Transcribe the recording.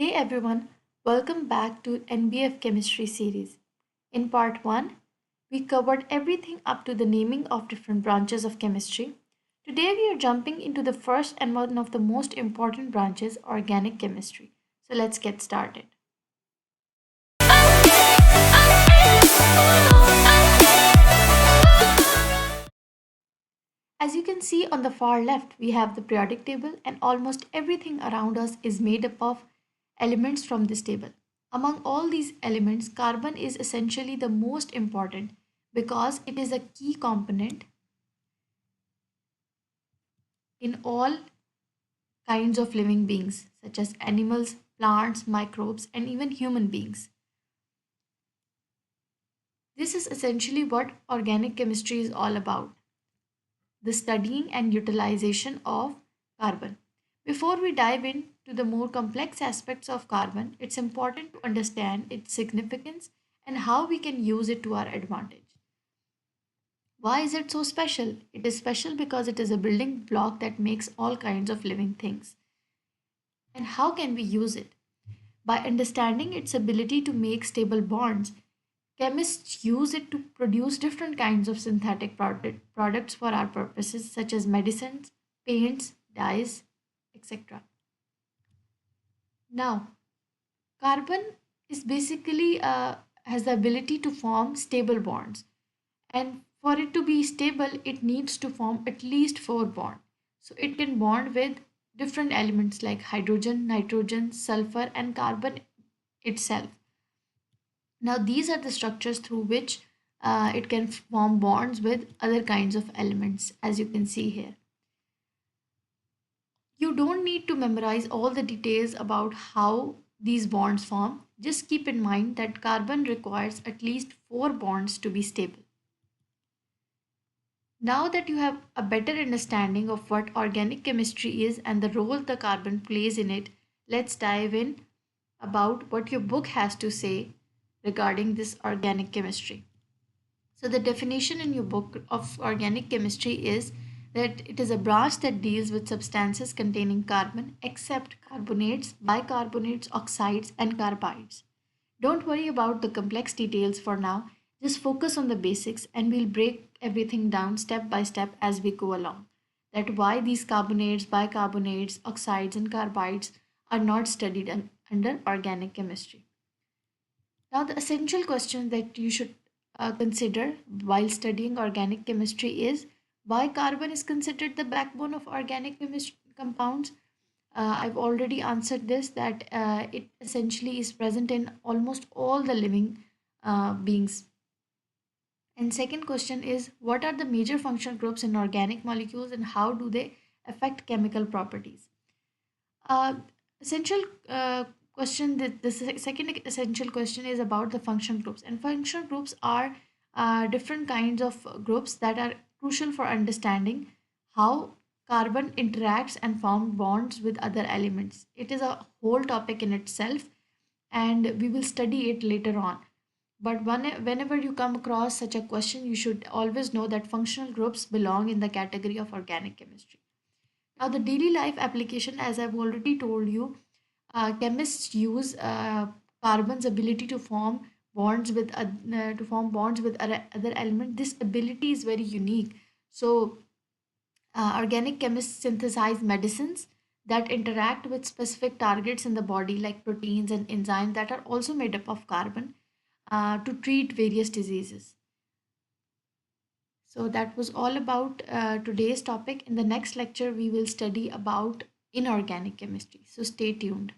Hey everyone, welcome back to NBF Chemistry series. In part 1, we covered everything up to the naming of different branches of chemistry. Today we are jumping into the first and one of the most important branches, organic chemistry. So let's get started. As you can see on the far left, we have the periodic table, and almost everything around us is made up of elements from this table. Among all these elements, carbon is essentially the most important because it is a key component in all kinds of living beings, such as animals, plants, microbes, and even human beings. This is essentially what organic chemistry is all about, the studying and utilization of carbon. Before we dive into the more complex aspects of carbon, it's important to understand its significance and how we can use it to our advantage. Why is it so special? It is special because it is a building block that makes all kinds of living things. And how can we use it? By understanding its ability to make stable bonds, chemists use it to produce different kinds of synthetic products for our purposes, such as medicines, paints, dyes, etc. Now, carbon is basically has the ability to form stable bonds, and for it to be stable, it needs to form at least four bonds. So it can bond with different elements like hydrogen, nitrogen, sulfur, and carbon itself. Now, these are the structures through which it can form bonds with other kinds of elements, as you can see here. You don't need to memorize all the details about how these bonds form. Just keep in mind that carbon requires at least four bonds to be stable. Now that you have a better understanding of what organic chemistry is and the role the carbon plays in it, let's dive in about what your book has to say regarding this organic chemistry. So, the definition in your book of organic chemistry is that it is a branch that deals with substances containing carbon, except carbonates, bicarbonates, oxides, and carbides. Don't worry about the complex details for now, just focus on the basics and we'll break everything down step by step as we go along. That why these carbonates, bicarbonates, oxides, and carbides are not studied under organic chemistry. Now, the essential question that you should consider while studying organic chemistry is why carbon is considered the backbone of organic compounds. I've already answered this that it essentially is present in almost all the living beings. And second question is what are the major functional groups in organic molecules and how do they affect chemical properties? Uh, essential question that second essential question is about the function groups, and function groups are different kinds of groups that are crucial for understanding how carbon interacts and form bonds with other elements. It is a whole topic in itself and we will study it later on. But whenever you come across such a question, you should always know that functional groups belong in the category of organic chemistry. Now, the daily life application, as I've already told you, chemists use carbon's ability to form bonds with other elements. This ability is very unique. So, organic chemists synthesize medicines that interact with specific targets in the body, like proteins and enzymes that are also made up of carbon, to treat various diseases. So that was all about today's topic. In the next lecture, we will study about inorganic chemistry. So stay tuned.